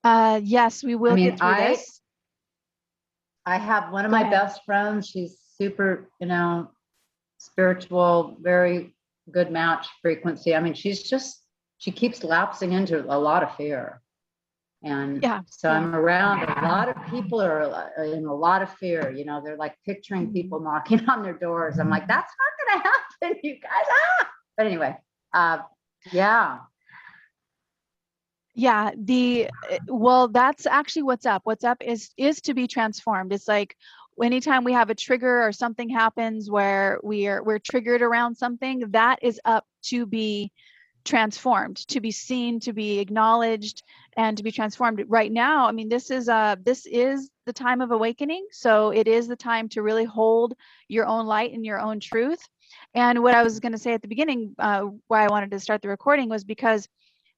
Yes, we I will get mean, through this. I have one of Go my ahead. best friends. She's super, spiritual, very good match frequency. I mean, she keeps lapsing into a lot of fear. And Yeah, so yeah. I'm around a lot of people are in a lot of fear. They're like picturing Mhm. people knocking on their doors. I'm like, that's not going to happen, you guys. Ah! But anyway, uh, yeah. Yeah, well, that's actually what's up. What's up is to be transformed. It's like anytime we have a trigger or something happens where we're triggered around something, that is up to be transformed, to be seen, to be acknowledged, and to be transformed. Right now, I mean, this is the time of awakening. So it is the time to really hold your own light and your own truth. And what I was going to say at the beginning, why I wanted to start the recording was because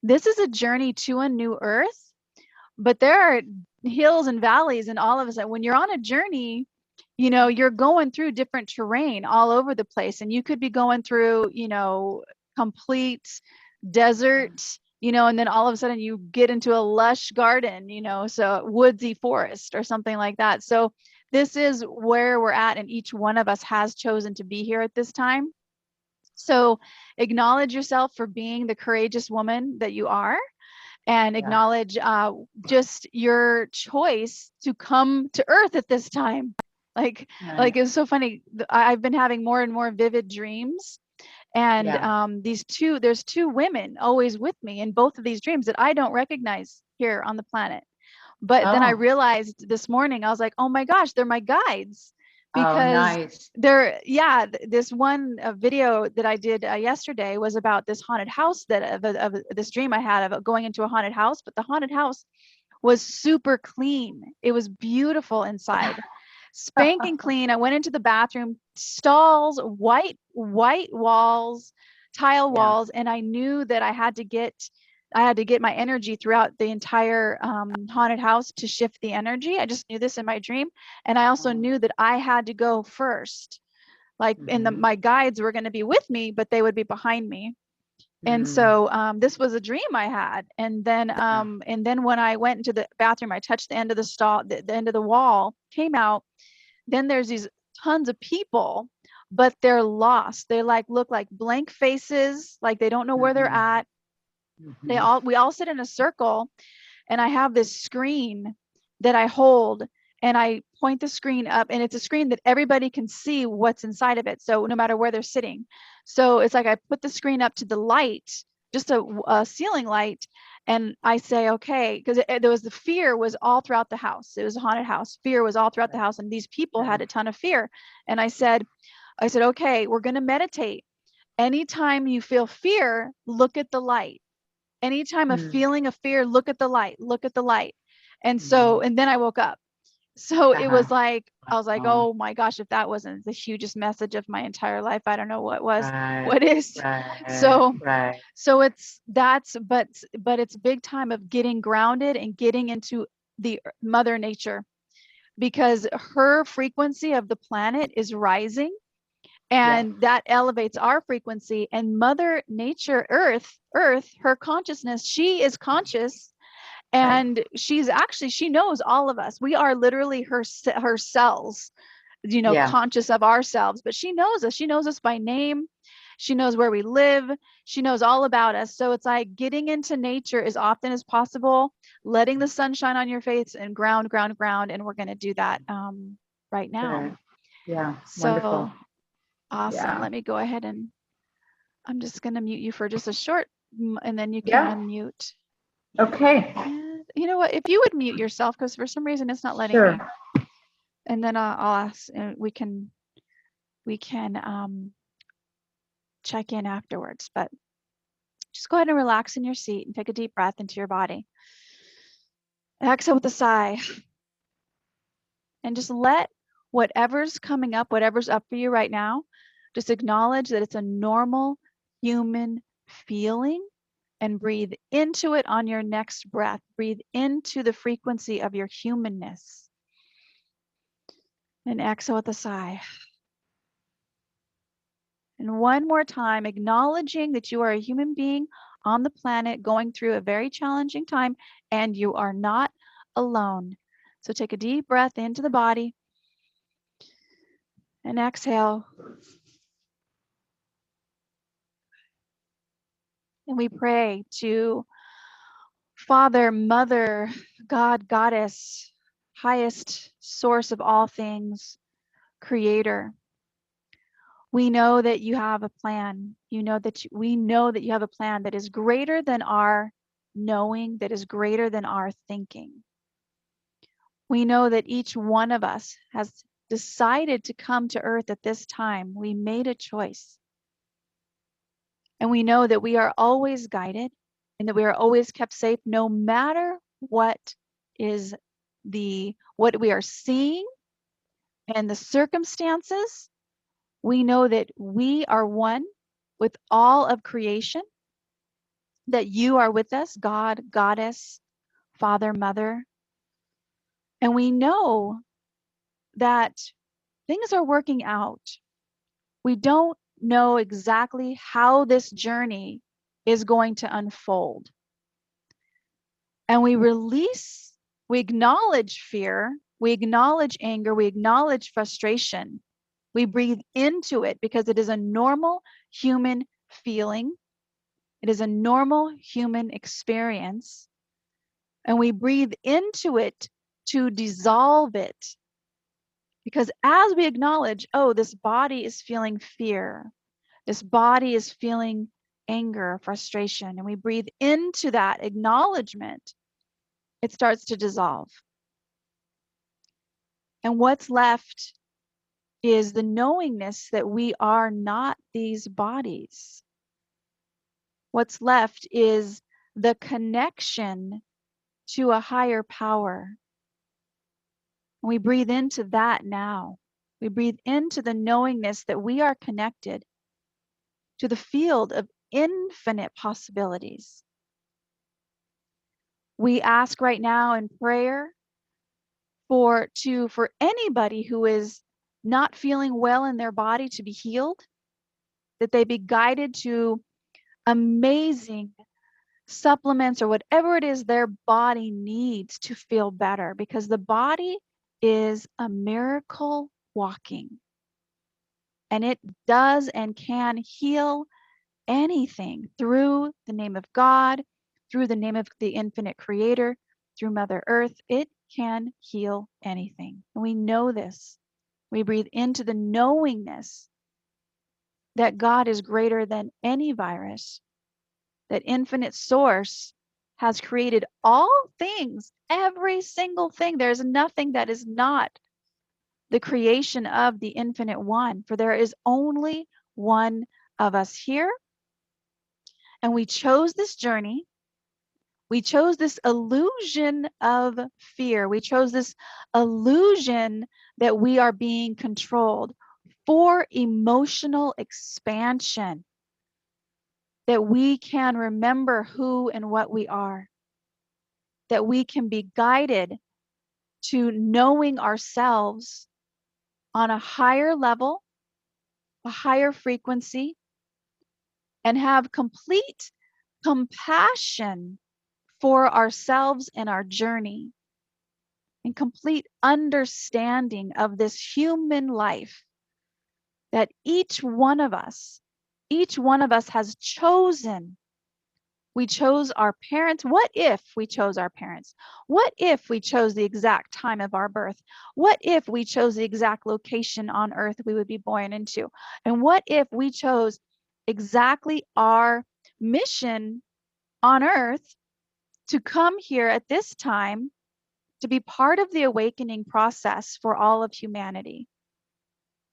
this is a journey to a new earth, but there are hills and valleys and all of us. When you're on a journey, you're going through different terrain all over the place, and you could be going through, complete desert, and then all of a sudden you get into a lush garden, so woodsy forest or something like that. So this is where we're at, and each one of us has chosen to be here at this time. So acknowledge yourself for being the courageous woman that you are, and Yeah. acknowledge just your choice to come to earth at this time. Like, Right. it's so funny. I've been having more and more vivid dreams, and Yeah. there's two women always with me in both of these dreams that I don't recognize here on the planet. But then I Oh, realized this morning, I was like, oh my gosh, they're my guides. oh, Because nice. yeah, this one video that I did yesterday was about this haunted house, that of this dream I had of going into a haunted house, but the haunted house was super clean. It was beautiful inside, spanking clean. I went into the bathroom, stalls, white walls, tile Yeah. walls, and I knew that I had to get my energy throughout the entire haunted house to shift the energy. I just knew this in my dream, and I also Oh, knew that I had to go first. Like, and mm-hmm. my guides were going to be with me, but they would be behind me. And Mm, so this was a dream I had. yeah. And then when I went into the bathroom, I touched the end of the stall, the end of the wall, came out. Then there's these tons of people, but they're lost. They look like blank faces, like they don't know where they're Mm-hmm. at. Mm-hmm. We all sit in a circle, and I have this screen that I hold, and I point the screen up, and it's a screen that everybody can see what's inside of it. So no matter where they're sitting. So it's like I put the screen up to the light, just a ceiling light, and I say, okay, because there was the fear was all throughout the house. It was a haunted house. Fear was all throughout the house, and these people had Right. a ton of fear. And I said, okay, we're going to meditate. Anytime you feel fear, look at the light. Anytime a Mm, feeling of fear, look at the light, look at the light. And so, mm, and then I woke up. So it uh-huh. was like, I was like, Oh, oh my gosh, if that wasn't the hugest message of my entire life, I don't know what was, right. what is. Right. So, Right. so but it's big time of getting grounded and getting into the mother nature, because her frequency of the planet is rising, Yeah. and that elevates our frequency. And mother nature, earth, her consciousness, she is conscious, Right. and she knows all of us. We are literally her cells, Yeah. conscious of ourselves. But she knows us by name. She knows where we live. She knows all about us. So it's like getting into nature as often as possible, letting the sun shine on your face, and ground. And we're going to do that right now. Right. Yeah. So Wonderful. awesome. Yeah. Let me go ahead, and I'm just going to mute you for just a short, and then you can Yeah. unmute. Okay. And you know what? If you would mute yourself, because for some reason it's not letting Sure. me, and then I'll ask, and we can check in afterwards. But just go ahead and relax in your seat and take a deep breath into your body. Exhale with a sigh, and just let whatever's coming up, whatever's up for you right now, just acknowledge that it's a normal human feeling, and breathe into it on your next breath. Breathe into the frequency of your humanness, and exhale with a sigh. And one more time, acknowledging that you are a human being on the planet going through a very challenging time, and you are not alone. So take a deep breath into the body and exhale. And we pray to Father, Mother, God, Goddess, highest source of all things, Creator. We know that you have a plan. We know that you have a plan that is greater than our knowing, that is greater than our thinking. We know that each one of us has decided to come to earth at this time. We made a choice. And we know that we are always guided and that we are always kept safe no matter what we are seeing and the circumstances. We know that we are one with all of creation, that you are with us, God, Goddess, Father, Mother. And we know that things are working out. We don't know exactly how this journey is going to unfold. And we acknowledge fear, we acknowledge anger, we acknowledge frustration. We breathe into it because it is a normal human feeling. It is a normal human experience. And we breathe into it to dissolve it. Because as we acknowledge, oh, this body is feeling fear, this body is feeling anger, frustration, and we breathe into that acknowledgement, it starts to dissolve. And what's left is the knowingness that we are not these bodies. What's left is the connection to a higher power. And we breathe into that now. We breathe into the knowingness that we are connected to the field of infinite possibilities. We ask right now in prayer for anybody who is not feeling well in their body to be healed, that they be guided to amazing supplements or whatever it is their body needs to feel better, because the body is a miracle walking, and it does and can heal anything through the name of God, through the name of the infinite creator, through Mother Earth. It can heal anything. And we know this. We breathe into the knowingness that God is greater than any virus, that infinite source has created all things, every single thing. There's nothing that is not the creation of the infinite one, for there is only one of us here. And we chose this journey. We chose this illusion of fear. We chose this illusion that we are being controlled for emotional expansion, that we can remember who and what we are, that we can be guided to knowing ourselves on a higher level, a higher frequency, and have complete compassion for ourselves and our journey, and complete understanding of this human life that each one of us has chosen. We chose our parents. What if we chose our parents? What if we chose the exact time of our birth? What if we chose the exact location on earth we would be born into? And what if we chose exactly our mission on earth to come here at this time to be part of the awakening process for all of humanity?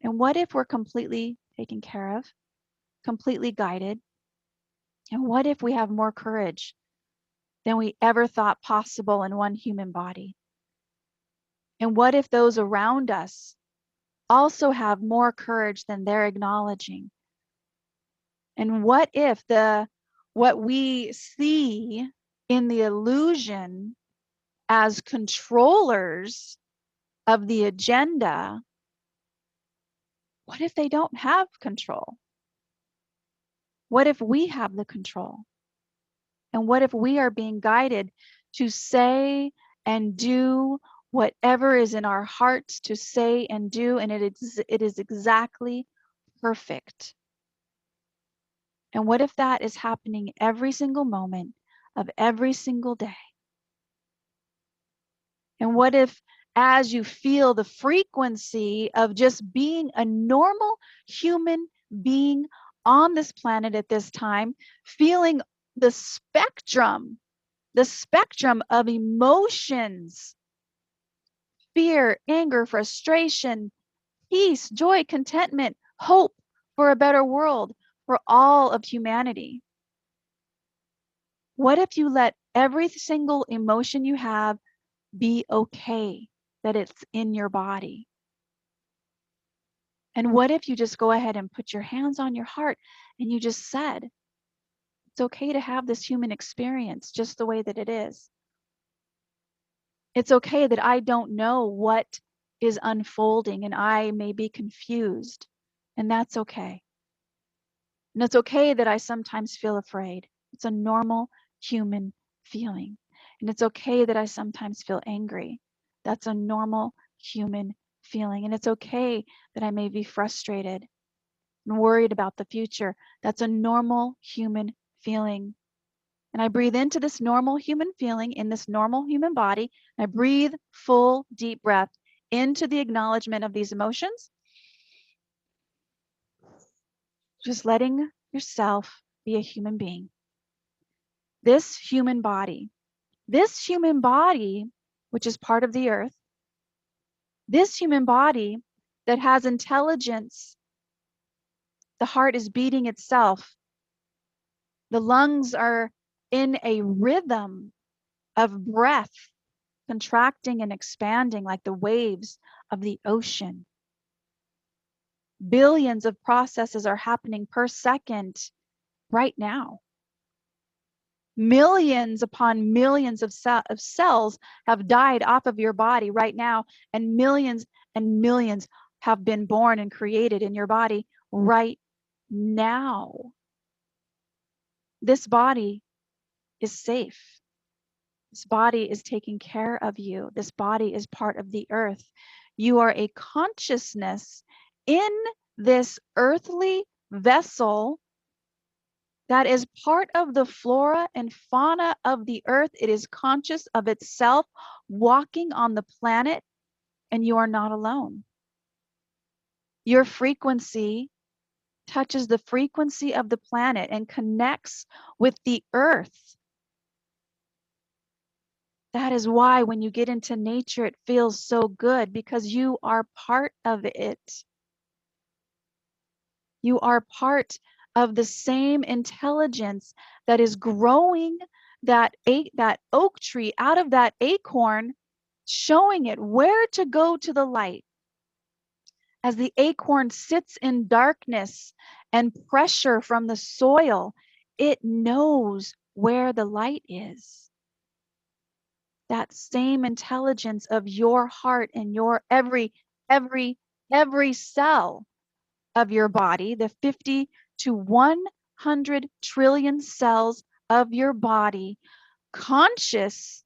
And what if we're completely taken care of, completely guided? And what if we have more courage than we ever thought possible in one human body? And what if those around us also have more courage than they're acknowledging? And what if what we see in the illusion as controllers of the agenda, what if they don't have control? What if we have the control? And what if we are being guided to say and do whatever is in our hearts to say and do, and it is exactly perfect? And what if that is happening every single moment of every single day? And what if, as you feel the frequency of just being a normal human being on this planet at this time, feeling the spectrum of emotions, fear, anger, frustration, peace, joy, contentment, hope for a better world for all of humanity? What if you let every single emotion you have be okay that it's in your body? And what if you just go ahead and put your hands on your heart and you just said, it's okay to have this human experience just the way that it is. It's okay that I don't know what is unfolding and I may be confused, and that's okay. And it's okay that I sometimes feel afraid. It's a normal human feeling. And it's okay that I sometimes feel angry. That's a normal human feeling. And it's okay that I may be frustrated and worried about the future. That's a normal human feeling. And I breathe into this normal human feeling in this normal human body. And I breathe full, deep breath into the acknowledgement of these emotions. Just letting yourself be a human being. This human body, which is part of the earth, this human body that has intelligence, the heart is beating itself, the lungs are in a rhythm of breath, contracting and expanding like the waves of the ocean. Billions of processes are happening per second right now. Millions upon millions of cells have died off of your body right now, and millions have been born and created in your body right now. This body is safe. This body is taking care of you. This body is part of the earth. You are a consciousness in this earthly vessel that is part of the flora and fauna of the earth. It is conscious of itself walking on the planet, and you are not alone. Your frequency touches the frequency of the planet and connects with the earth. That is why when you get into nature, it feels so good, because you are part of it. You are part of the same intelligence that is growing that oak tree out of that acorn, showing it where to go to the light. As the acorn sits in darkness and pressure from the soil, it knows where the light is. That same intelligence of your heart and your every cell of your body, the 50 to 100 trillion cells of your body, conscious,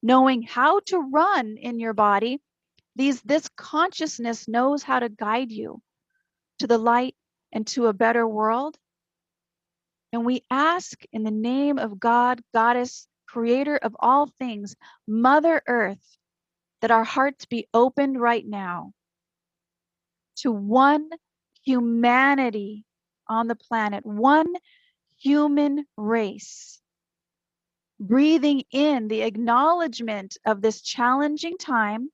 knowing how to run in your body, this consciousness knows how to guide you to the light and to a better world. And we ask in the name of God, Goddess, creator of all things, Mother Earth, that our hearts be opened right now to one humanity on the planet, one human race, breathing in the acknowledgement of this challenging time,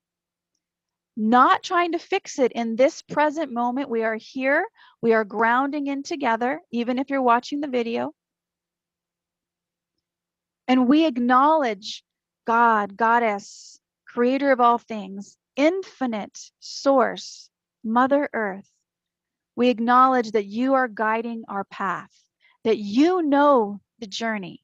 not trying to fix it in this present moment. We are here, we are grounding in together, even if you're watching the video. And we acknowledge God, Goddess, creator of all things, infinite source, Mother Earth. We acknowledge that you are guiding our path, that you know the journey.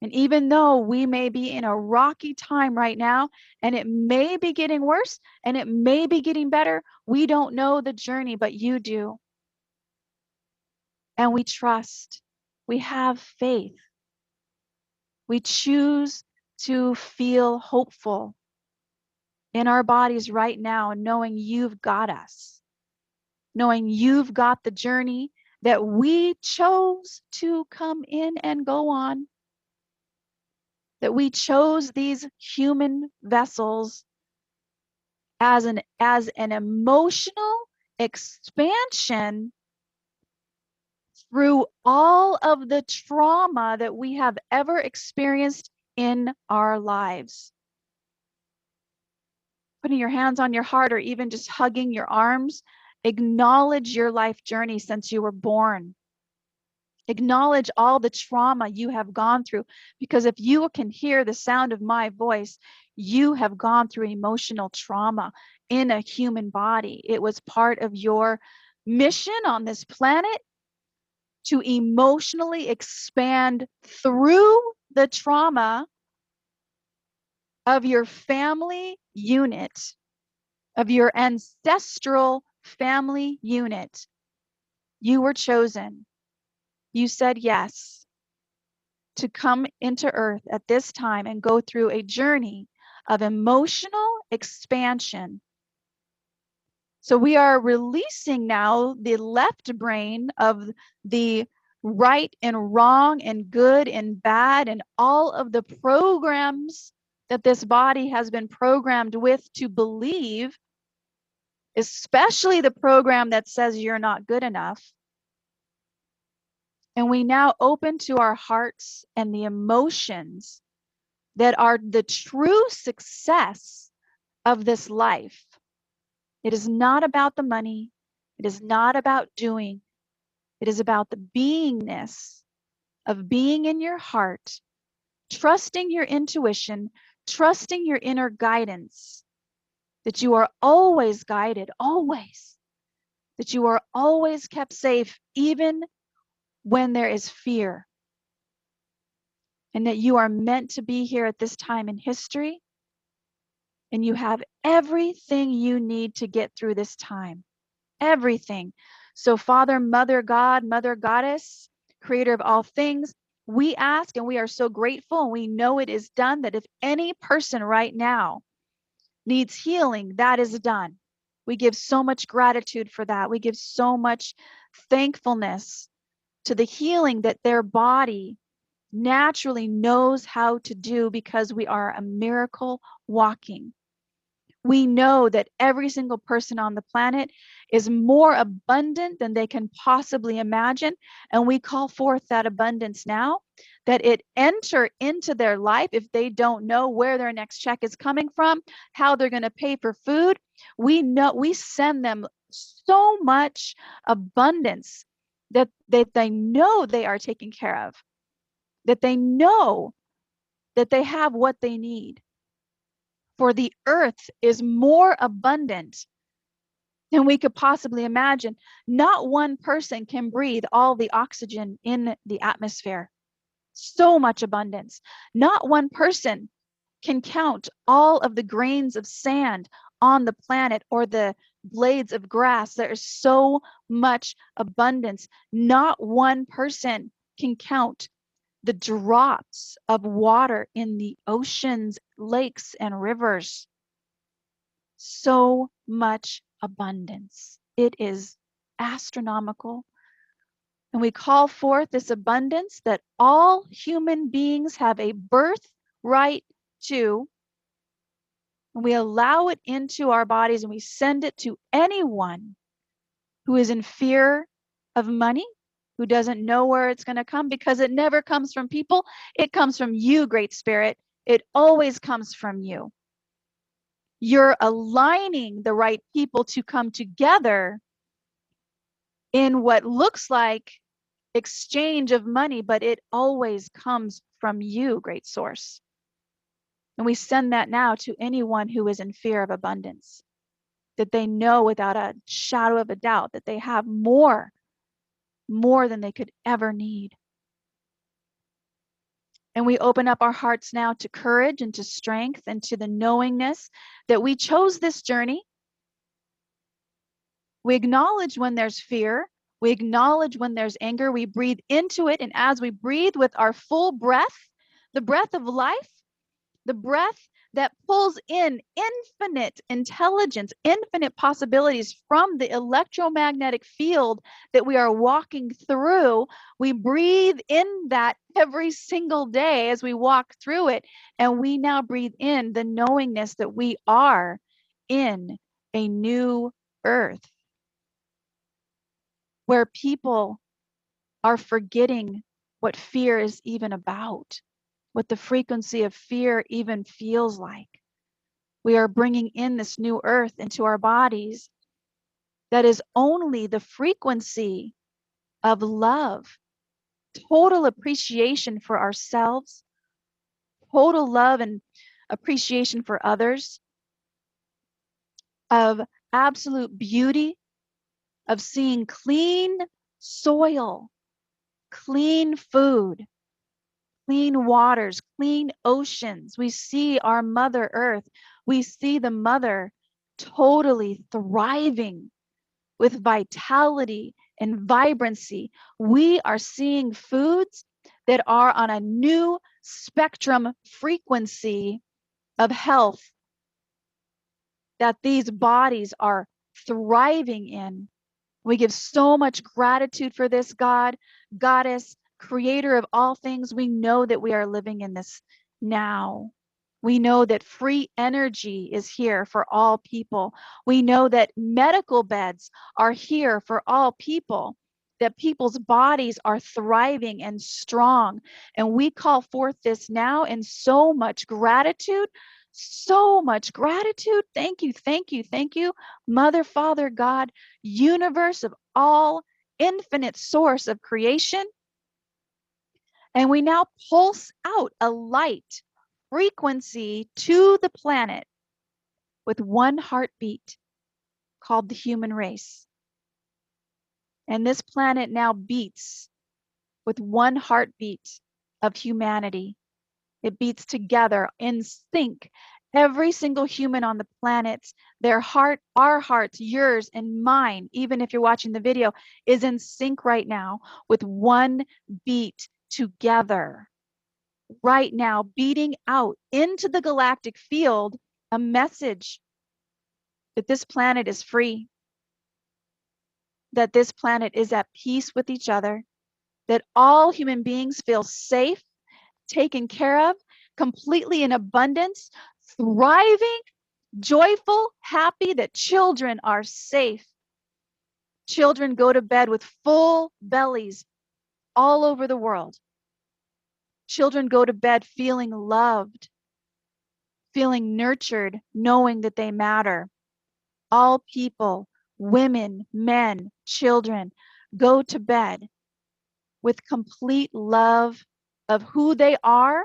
And even though we may be in a rocky time right now, and it may be getting worse, and it may be getting better, we don't know the journey, but you do. And we trust, we have faith We choose to feel hopeful in our bodies right now, knowing you've got us, knowing you've got the journey that we chose to come in and go on, that we chose these human vessels as an emotional expansion through all of the trauma that we have ever experienced in our lives. Putting your hands on your heart or even just hugging your arms, acknowledge your life journey since you were born. Acknowledge all the trauma you have gone through, because if you can hear the sound of my voice, you have gone through emotional trauma in a human body. It was part of your mission on this planet to emotionally expand through the trauma of your family unit, of your ancestral family unit. You were chosen. You said yes to come into earth at this time and go through a journey of emotional expansion. So we are releasing now the left brain of the right and wrong and good and bad and all of the programs that this body has been programmed with to believe, especially the program that says you're not good enough. And we now open to our hearts and the emotions that are the true success of this life. It is not about the money. It is not about doing. It is about the beingness of being in your heart, trusting your intuition, trusting your inner guidance, that you are always guided, always, that you are always kept safe, even when there is fear, and that you are meant to be here at this time in history, and you have everything you need to get through this time. Everything. So, Father, Mother God, Mother Goddess, Creator of all things, we ask and we are so grateful and we know it is done, that if any person right now needs healing, that is done. We give so much gratitude for that. We give so much thankfulness to the healing that their body naturally knows how to do, because we are a miracle walking. We know that every single person on the planet is more abundant than they can possibly imagine. And we call forth that abundance now, that it enter into their life. If they don't know where their next check is coming from, how they're going to pay for food, we know, we send them so much abundance that they know they are taken care of, that they know that they have what they need. For the earth is more abundant than we could possibly imagine. Not one person can breathe all the oxygen in the atmosphere. So much abundance. Not one person can count all of the grains of sand on the planet or the blades of grass. There is so much abundance. Not one person can count the drops of water in the oceans, lakes, and rivers. So much abundance. It is astronomical. And we call forth this abundance that all human beings have a birthright to. And we allow it into our bodies and we send it to anyone who is in fear of money, who doesn't know where it's going to come, because it never comes from people. It comes from you, Great Spirit. It always comes from you. You're aligning the right people to come together in what looks like exchange of money, but it always comes from you, Great Source. And we send that now to anyone who is in fear of abundance, that they know without a shadow of a doubt that they have more than they could ever need. And we open up our hearts now to courage and to strength and to the knowingness that we chose this journey. We acknowledge when there's fear. We acknowledge when there's anger. We breathe into it. And as we breathe with our full breath, the breath of life, the breath that pulls in infinite intelligence, infinite possibilities from the electromagnetic field that we are walking through. We breathe in that every single day as we walk through it. And we now breathe in the knowingness that we are in a new earth where people are forgetting what fear is even about, what the frequency of fear even feels like. We are bringing in this new earth into our bodies that is only the frequency of love, total appreciation for ourselves, total love and appreciation for others, of absolute beauty, of seeing clean soil, clean food, clean waters, clean oceans. We see our Mother Earth. We see the Mother totally thriving with vitality and vibrancy. We are seeing foods that are on a new spectrum frequency of health that these bodies are thriving in. We give so much gratitude for this, God, Goddess, creator of all things. We know that we are living in this now. We know that free energy is here for all people. We know that medical beds are here for all people, that people's bodies are thriving and strong. And we call forth this now in so much gratitude. So much gratitude. Thank you, thank you, thank you, Mother, Father, God, universe of all, infinite source of creation. And we now pulse out a light frequency to the planet with one heartbeat called the human race. And this planet now beats with one heartbeat of humanity. It beats together in sync. Every single human on the planet, their heart, our hearts, yours and mine, even if you're watching the video, is in sync right now with one beat together. Right now, beating out into the galactic field a message that this planet is free, that this planet is at peace with each other, that all human beings feel safe, taken care of, completely in abundance, thriving, joyful, happy, that children are safe. Children go to bed with full bellies all over the world. Children go to bed feeling loved, feeling nurtured, knowing that they matter. All people, women, men, children, go to bed with complete love of who they are,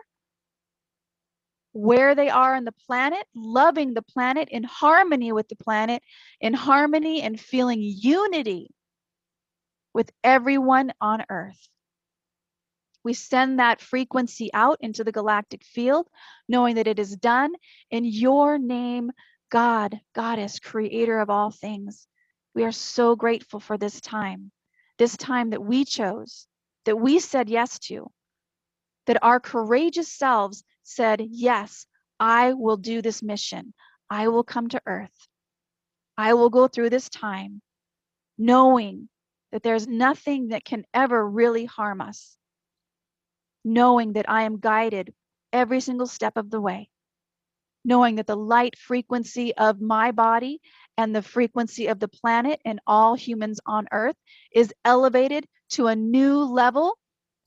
where they are on the planet, loving the planet, in harmony with the planet, in harmony and feeling unity with everyone on Earth. We send that frequency out into the galactic field, knowing that it is done in your name, God, Goddess, creator of all things. We are so grateful for this time that we chose, that we said yes to, that our courageous selves said, yes, I will do this mission. I will come to Earth. I will go through this time, knowing that there's nothing that can ever really harm us, knowing that I am guided every single step of the way, knowing that the light frequency of my body and the frequency of the planet and all humans on Earth is elevated to a new level.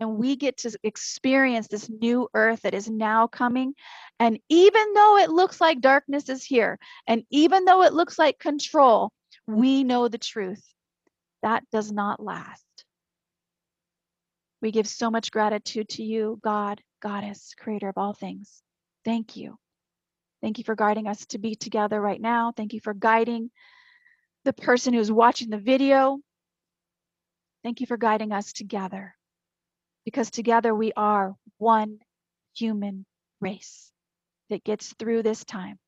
And we get to experience this new earth that is now coming. And even though it looks like darkness is here, and even though it looks like control, we know the truth. That does not last. We give so much gratitude to you, God, Goddess, creator of all things. Thank you. Thank you for guiding us to be together right now. Thank you for guiding the person who's watching the video. Thank you for guiding us together, because together we are one human race that gets through this time.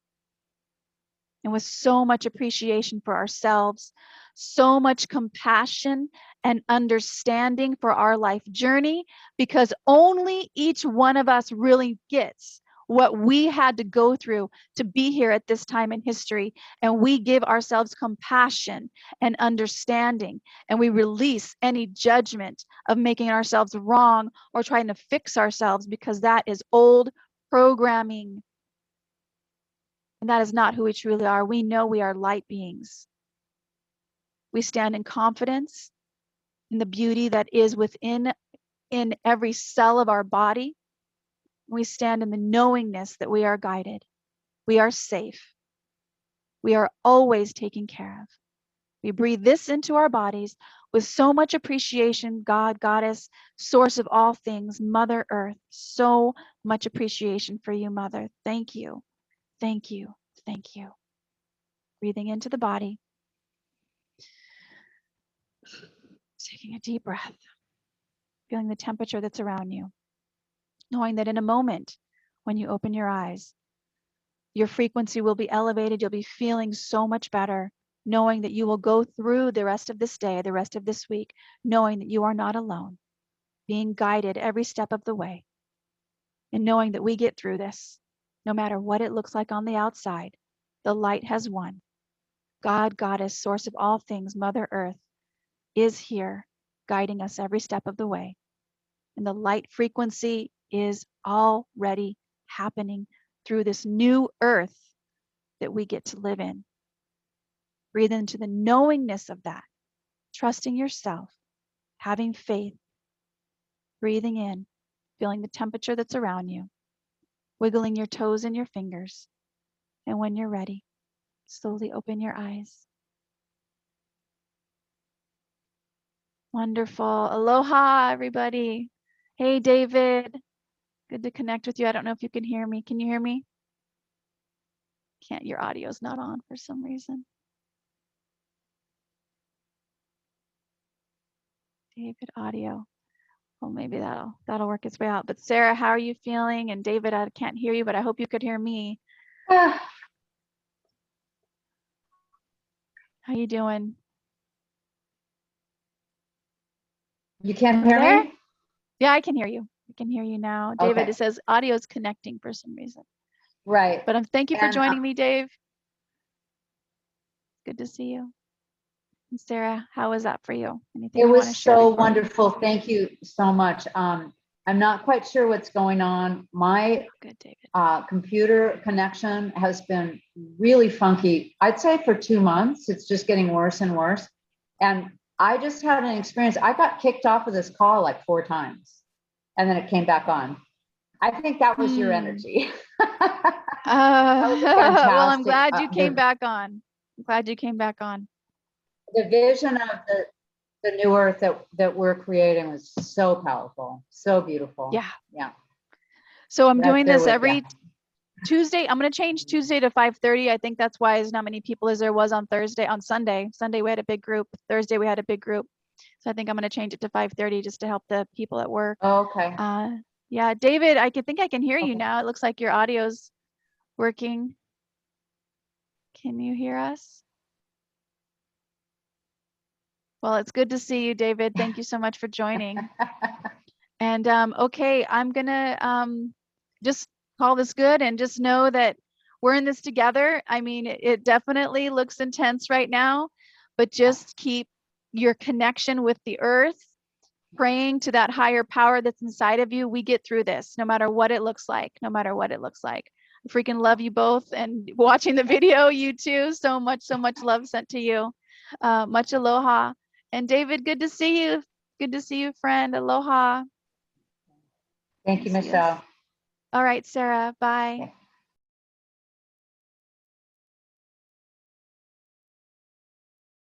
And with so much appreciation for ourselves, so much compassion and understanding for our life journey, because only each one of us really gets what we had to go through to be here at this time in history. And we give ourselves compassion and understanding, and we release any judgment of making ourselves wrong or trying to fix ourselves, because that is old programming. And that is not who we truly are. We know we are light beings. We stand in confidence in the beauty that is within in every cell of our body. We stand in the knowingness that we are guided. We are safe. We are always taken care of. We breathe this into our bodies with so much appreciation. God, Goddess, source of all things, Mother Earth, so much appreciation for you, Mother. Thank you. Thank you. Thank you. Breathing into the body. Taking a deep breath. Feeling the temperature that's around you. Knowing that in a moment, when you open your eyes, your frequency will be elevated. You'll be feeling so much better, knowing that you will go through the rest of this day, the rest of this week, knowing that you are not alone, being guided every step of the way, and knowing that we get through this, no matter what it looks like on the outside. The light has won. God, Goddess, source of all things, Mother Earth, is here, guiding us every step of the way. And the light frequency is already happening through this new earth that we get to live in. Breathe into the knowingness of that, trusting yourself, having faith, breathing in, feeling the temperature that's around you, wiggling your toes and your fingers. And when you're ready, slowly open your eyes. Wonderful. Aloha, everybody. Hey, David. Good to connect with you. I don't know if you can hear me. Can you hear me? Can't. Your audio's not on for some reason. David audio. Well, maybe that'll work its way out. But Sarah, how are you feeling? And David, I can't hear you, but I hope you could hear me. Ah, How you doing? you can't You hear there? me? Yeah, I can hear you. I can hear you now. David, Okay. it says audio's connecting for some reason. Right. But thank you for And joining me, Dave. Good to see you. And Sarah, how was that for you? Anything it you want to was share so before we- wonderful. Thank you so much. I'm not quite sure what's going on. My Good, David. computer connection has been really funky. I'd say for 2 months. It's just getting worse and worse. And I just had an experience. I got kicked off of this call like 4 times, and then it came back on. I think that was your energy. That was Well, I'm fantastic. glad you came back on. I'm glad you came back on. The vision of the new earth that we're creating was so powerful, so beautiful. Yeah. Yeah. So I'm Right doing there this with every ya. Tuesday. I'm going to change Tuesday to 5:30. I think that's why there's not many people as there was on Thursday. On Sunday we had a big group. Thursday we had a big group. So I think I'm going to change it to 5:30 just to help the people at work. Okay. Yeah, David, I think I can hear you Okay. now. It looks like your audio's working. Can you hear us? Well, it's good to see you, David. Thank you so much for joining. And okay, I'm gonna just call this good and just know that we're in this together. I mean, it definitely looks intense right now, but just keep your connection with the earth, praying to that higher power that's inside of you. We get through this, no matter what it looks like, no matter what it looks like. I freaking love you both, and watching the video, you too. So much love sent to you. Much aloha. And David, good to see you. Good to see you, friend. Aloha. Thank you, See us. Michelle. All right, Sarah. Bye. Okay.